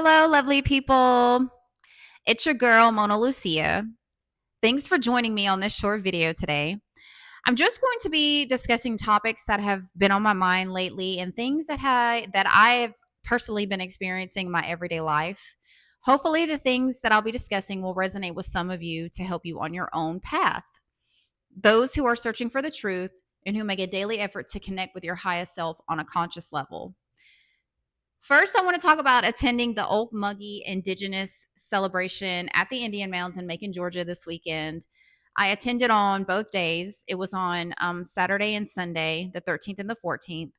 Hello, lovely people. It's your girl, Mona Lucia. Thanks for joining me on this short video today. I'm just going to be discussing topics that have been on my mind lately and things that I've personally been experiencing in my everyday life. Hopefully, the things that I'll be discussing will resonate with some of you to help you on your own path. Those who are searching for the truth and who make a daily effort to connect with your highest self on a conscious level. First, I want to talk about attending the Ocmulgee Indigenous Celebration at the Indian Mounds in Macon, Georgia this weekend. I attended on both days. It was on Saturday and Sunday, the 13th and the 14th.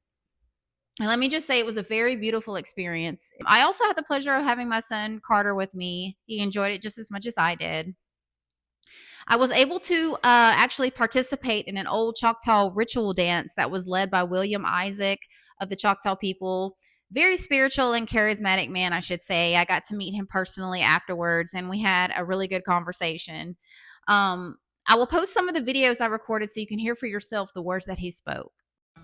And let me just say, it was a very beautiful experience. I also had the pleasure of having my son Carter with me. He enjoyed it just as much as I did. I was able to actually participate in an old Choctaw ritual dance that was led by William Isaac of the Choctaw people. Very spiritual and charismatic man, I should say. I got to meet him personally afterwards, and we had a really good conversation. I will post some of the videos I recorded so you can hear for yourself the words that he spoke.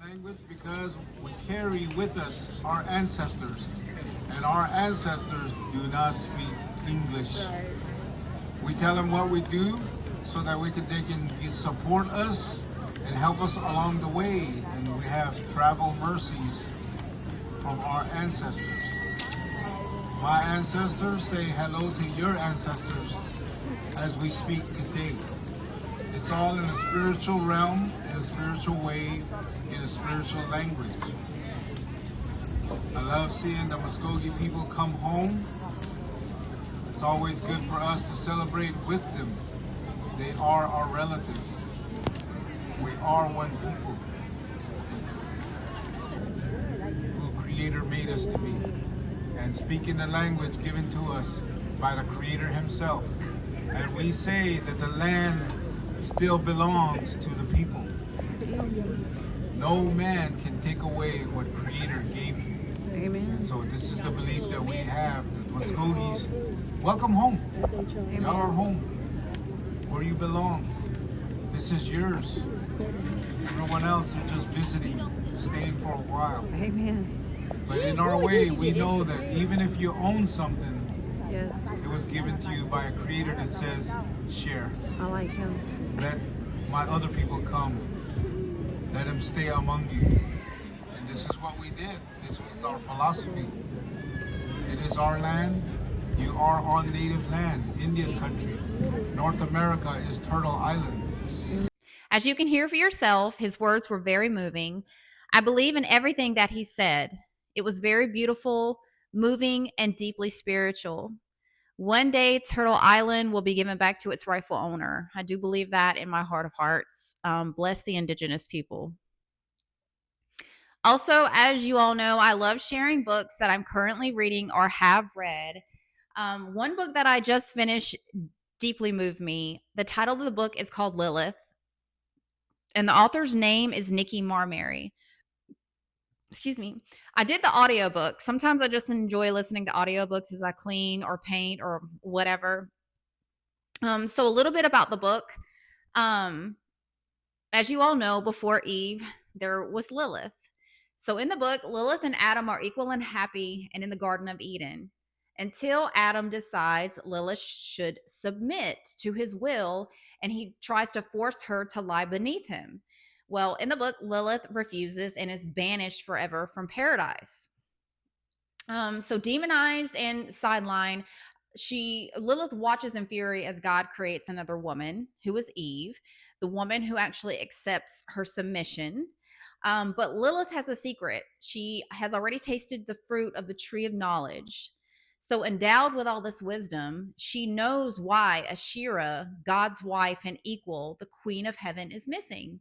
Language because we carry with us our ancestors, and our ancestors do not speak English. We tell them what we do so that they can support us and help us along the way, and we have travel mercies from our ancestors. My ancestors say hello to your ancestors as we speak today. It's all in a spiritual realm, in a spiritual way, in a spiritual language. I love seeing the Muskogee people come home. It's always good for us to celebrate with them. They are our relatives. We are one people who Creator made us to be, and speaking the language given to us by the Creator Himself. And we say that the land still belongs to the people. No man can take away what Creator gave you. Amen. And so this is the belief that we have, that Muskogees, welcome home. Y'all are home, where you belong. This is yours. Everyone else is just visiting, staying for a while. Amen. But in our way, we know that even if you own something, Yes, it was given to you by a Creator that says, share. I like him. Let my other people come. Let them stay among you. And this is what we did. This was our philosophy. It is our land. You are on native land, Indian country. North America is Turtle Island. As you can hear for yourself, his words were very moving. I believe in everything that he said. It was very beautiful, moving, and deeply spiritual. One day, Turtle Island will be given back to its rightful owner. I do believe that in my heart of hearts. Bless the indigenous people. Also, as you all know, I love sharing books that I'm currently reading or have read. One book that I just finished deeply moved me. The title of the book is called Lilith, and the author's name is Nikki Marmary. Excuse me. I did the audiobook. Sometimes I just enjoy listening to audiobooks as I clean or paint or whatever. So a little bit about the book. As you all know, before Eve, there was Lilith. So in the book, Lilith and Adam are equal and happy and in the Garden of Eden until Adam decides Lilith should submit to his will, and he tries to force her to lie beneath him. Well, in the book, Lilith refuses and is banished forever from paradise. So demonized and sidelined, Lilith watches in fury as God creates another woman, who is Eve, the woman who actually accepts her submission. But Lilith has a secret. She has already tasted the fruit of the tree of knowledge. So endowed with all this wisdom, she knows why Ashira, God's wife and equal, the queen of heaven, is missing.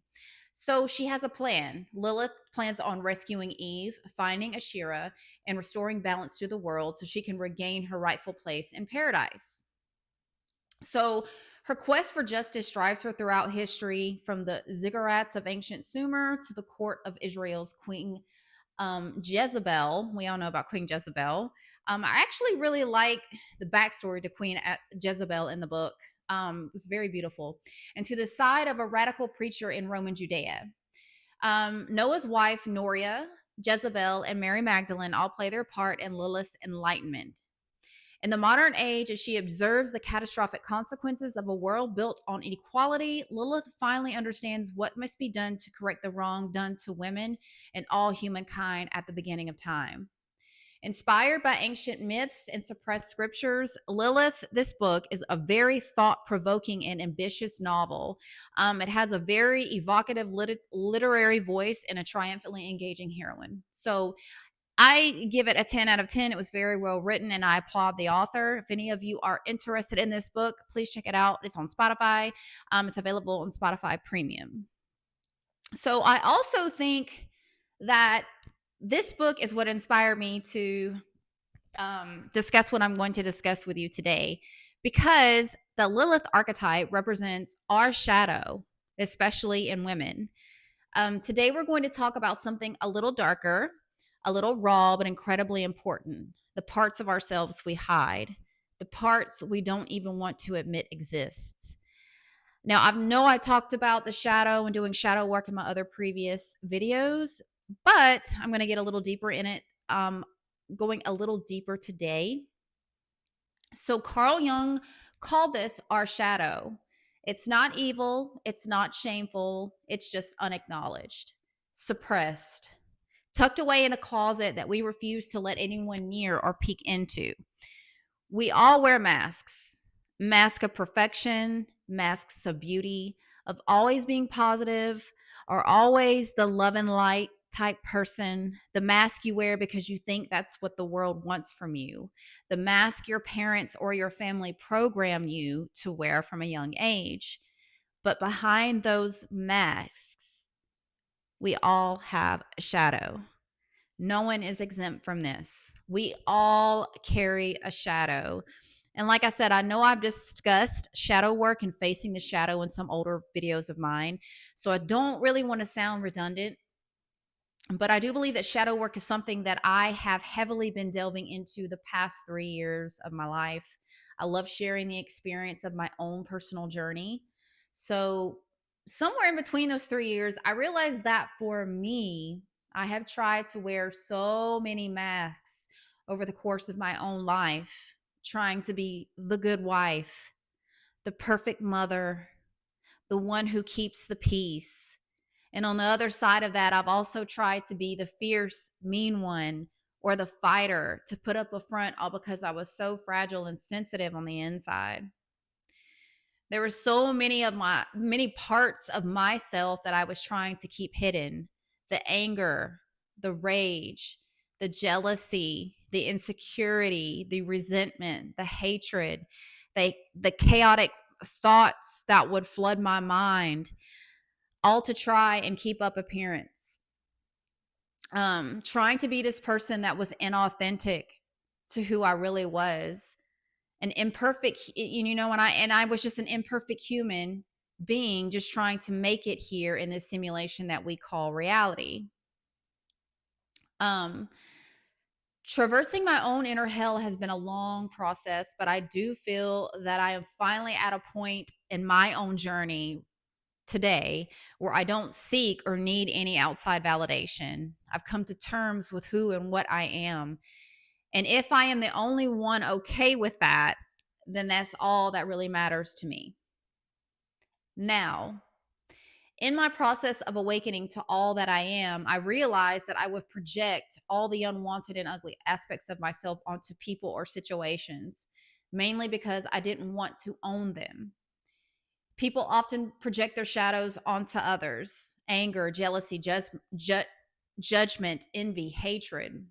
So she has a plan. Lilith plans on rescuing Eve, finding Ashira, and restoring balance to the world so she can regain her rightful place in paradise. So her quest for justice drives her throughout history, from the ziggurats of ancient Sumer to the court of Israel's Queen Jezebel. We all know about Queen Jezebel. I actually really like the backstory to Queen Jezebel in the book. It was very beautiful. And to the side of a radical preacher in Roman Judea. Noah's wife, Noria, Jezebel, and Mary Magdalene all play their part in Lilith's enlightenment. In the modern age, as she observes the catastrophic consequences of a world built on inequality, Lilith finally understands what must be done to correct the wrong done to women and all humankind at the beginning of time. Inspired by ancient myths and suppressed scriptures, Lilith, this book, is a very thought provoking and ambitious novel. It has a very evocative literary voice and a triumphantly engaging heroine. So I give it a 10 out of 10. It was very well written, and I applaud the author. If any of you are interested in this book, please check it out. It's on Spotify. It's available on Spotify Premium. So I also think that this book is what inspired me to discuss what I'm going to discuss with you today, because the Lilith archetype represents our shadow, especially in women. Today, we're going to talk about something a little darker, a little raw, but incredibly important: the parts of ourselves we hide, the parts we don't even want to admit exists. Now, I know I talked about the shadow and doing shadow work in my other previous videos, but I'm going to get a little deeper in it, going a little deeper today. So, Carl Jung called this our shadow. It's not evil, it's not shameful, it's just unacknowledged, suppressed, tucked away in a closet that we refuse to let anyone near or peek into. We all wear masks of perfection, masks of beauty, of always being positive, or always the love and light type person, the mask you wear because you think that's what the world wants from you, the mask your parents or your family program you to wear from a young age. But behind those masks, we all have a shadow. No one is exempt from this. We all carry a shadow. And like I said, I know I've discussed shadow work and facing the shadow in some older videos of mine, so I don't really want to sound redundant. But I do believe that shadow work is something that I have heavily been delving into the past 3 years of my life. I love sharing the experience of my own personal journey. So, somewhere in between those 3 years, I realized that for me, I have tried to wear so many masks over the course of my own life, trying to be the good wife, the perfect mother, the one who keeps the peace. And on the other side of that, I've also tried to be the fierce, mean one or the fighter, to put up a front, all because I was so fragile and sensitive on the inside. There were so many parts of myself that I was trying to keep hidden: the anger, the rage, the jealousy, the insecurity, the resentment, the hatred, the chaotic thoughts that would flood my mind, all to try and keep up appearance. Trying to be this person that was inauthentic to who I really was, an imperfect, and I was just an imperfect human being, just trying to make it here in this simulation that we call reality. Um, Traversing my own inner hell has been a long process, but I do feel that I am finally at a point in my own journey today where I don't seek or need any outside validation. I've come to terms with who and what I am. And if I am the only one okay with that, then that's all that really matters to me. Now, in my process of awakening to all that I am, I realized that I would project all the unwanted and ugly aspects of myself onto people or situations, mainly because I didn't want to own them. People often project their shadows onto others: anger, jealousy, judgment, envy, hatred.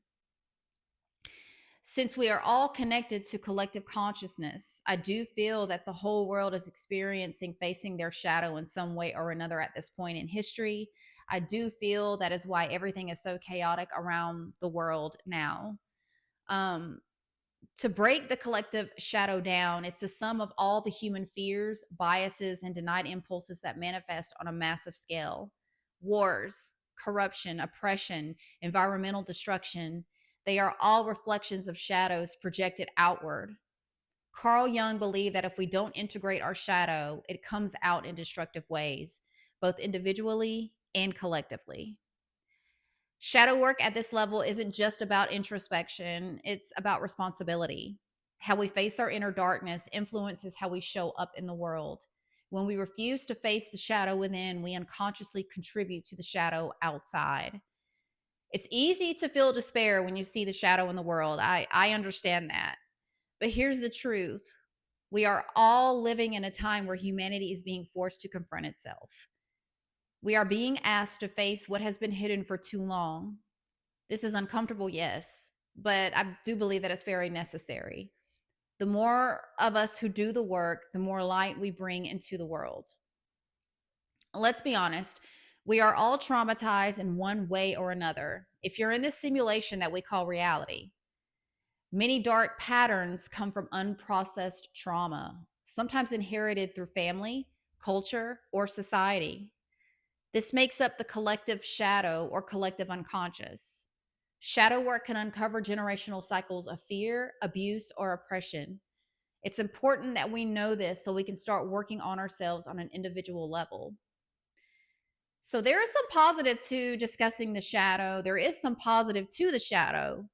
Since we are all connected to collective consciousness, I do feel that the whole world is experiencing facing their shadow in some way or another at this point in history. I do feel that is why everything is so chaotic around the world now. Um, to break the collective shadow down, it's the sum of all the human fears, biases, and denied impulses that manifest on a massive scale: wars, corruption, oppression, environmental destruction. They are all reflections of shadows projected outward. Carl Jung believed that if we don't integrate our shadow, it comes out in destructive ways, both individually and collectively. Shadow work at this level isn't just about introspection, it's about responsibility. How we face our inner darkness influences how we show up in the world. When we refuse to face the shadow within, we unconsciously contribute to the shadow outside. It's easy to feel despair when you see the shadow in the world. I understand that. But here's the truth: we are all living in a time where humanity is being forced to confront itself. We are being asked to face what has been hidden for too long. This is uncomfortable, yes, but I do believe that it's very necessary. The more of us who do the work, the more light we bring into the world. Let's be honest, we are all traumatized in one way or another. If you're in this simulation that we call reality, many dark patterns come from unprocessed trauma, sometimes inherited through family, culture, or society. This makes up the collective shadow or collective unconscious. Shadow work can uncover generational cycles of fear, abuse, or oppression. It's important that we know this so we can start working on ourselves on an individual level. So, there is some positive to discussing the shadow. There is some positive to the shadow.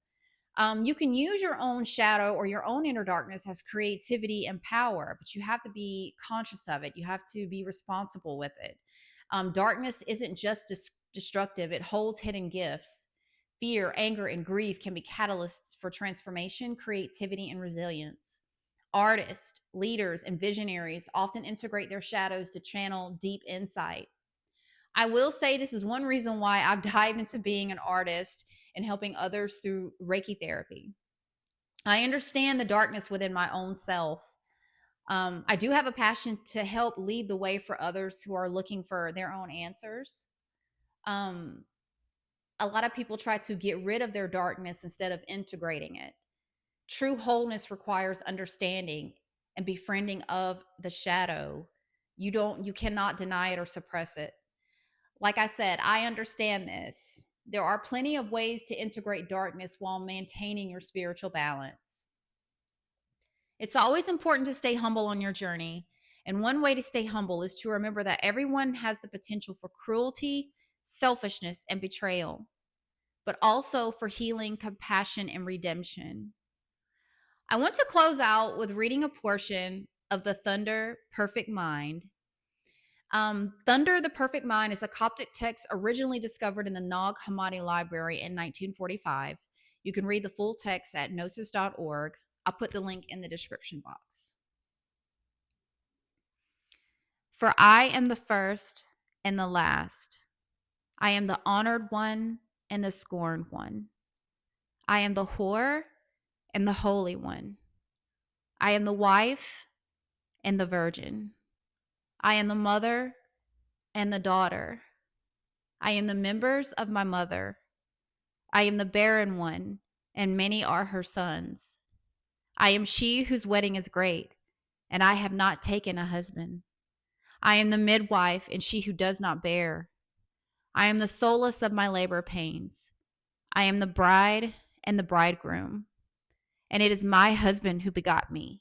You can use your own shadow or your own inner darkness as creativity and power, but you have to be conscious of it. You have to be responsible with it. Darkness isn't just destructive, it holds hidden gifts. Fear, anger, and grief can be catalysts for transformation, creativity, and resilience. Artists, leaders, and visionaries often integrate their shadows to channel deep insight. I will say this is one reason why I've dived into being an artist and helping others through Reiki therapy. I understand the darkness within my own self. I do have a passion to help lead the way for others who are looking for their own answers. Um, a lot of people try to get rid of their darkness instead of integrating it. True wholeness requires understanding and befriending of the shadow. You cannot deny it or suppress it. Like I said, I understand this. There are plenty of ways to integrate darkness while maintaining your spiritual balance. It's always important to stay humble on your journey. And one way to stay humble is to remember that everyone has the potential for cruelty, selfishness, and betrayal, but also for healing, compassion, and redemption. I want to close out with reading a portion of the Thunder Perfect Mind. Thunder, the Perfect Mind is a Coptic text originally discovered in the Nag Hammadi Library in 1945. You can read the full text at gnosis.org. I'll put the link in the description box. For I am the first and the last. I am the honored one and the scorned one. I am the whore and the holy one. I am the wife and the virgin. I am the mother and the daughter. I am the members of my mother. I am the barren one, and many are her sons. I am she whose wedding is great, and I have not taken a husband. I am the midwife, and she who does not bear. I am the solace of my labor pains. I am the bride and the bridegroom, and it is my husband who begot me.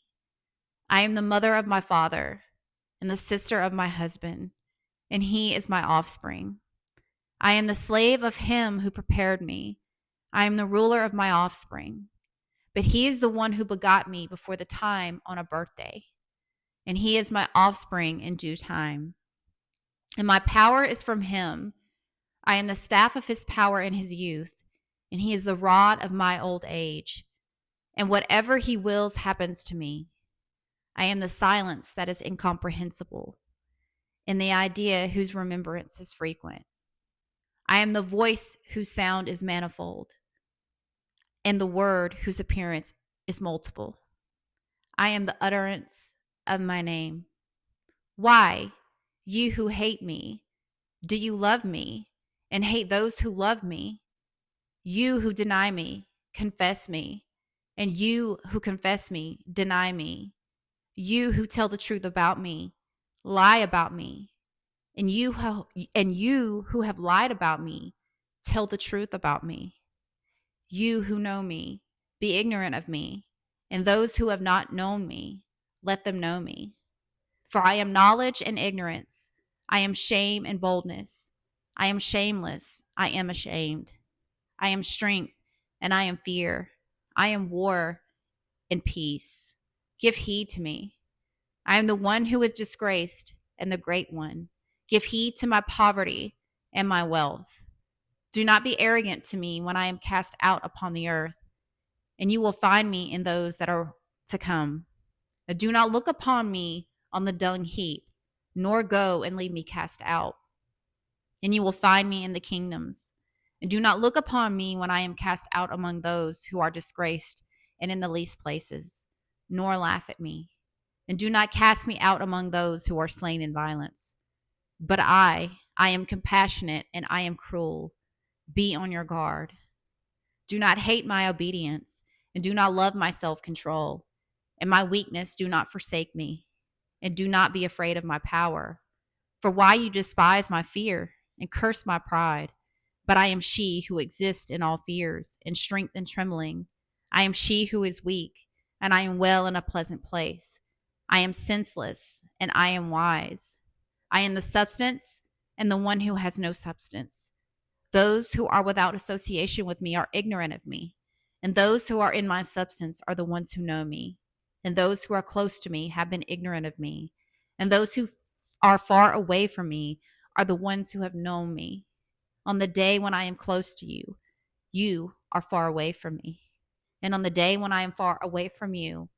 I am the mother of my father, and the sister of my husband, and he is my offspring. I am the slave of him who prepared me. I am the ruler of my offspring. But he is the one who begot me before the time on a birthday, and he is my offspring in due time. And my power is from him. I am the staff of his power in his youth, and he is the rod of my old age. And whatever he wills happens to me. I am the silence that is incomprehensible, and the idea whose remembrance is frequent. I am the voice whose sound is manifold, and the word whose appearance is multiple. I am the utterance of my name. Why, you who hate me, do you love me and hate those who love me? You who deny me, confess me, and you who confess me, deny me. You who tell the truth about me, lie about me. And you who have lied about me, tell the truth about me. You who know me, be ignorant of me, and those who have not known me, let them know me. For I am knowledge and ignorance. I am shame and boldness. I am shameless. I am ashamed. I am strength and I am fear. I am war and peace. Give heed to me. I am the one who is disgraced and the great one. Give heed to my poverty and my wealth. Do not be arrogant to me when I am cast out upon the earth, and you will find me in those that are to come. Do not look upon me on the dung heap, nor go and leave me cast out, and you will find me in the kingdoms. And do not look upon me when I am cast out among those who are disgraced and in the least places, nor laugh at me. And do not cast me out among those who are slain in violence. But I am compassionate and I am cruel. Be on your guard. Do not hate my obedience, and do not love my self control. And my weakness, do not forsake me, and do not be afraid of my power. For why you despise my fear and curse my pride? But I am she who exists in all fears, in strength and trembling. I am she who is weak, and I am well in a pleasant place. I am senseless, and I am wise. I am the substance, and the one who has no substance. Those who are without association with me are ignorant of me, and those who are in my substance are the ones who know me. And those who are close to me have been ignorant of me, and those who are far away from me are the ones who have known me. On the day when I am close to you, you are far away from me. And on the day when I am far away from you,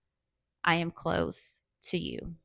I am close to you.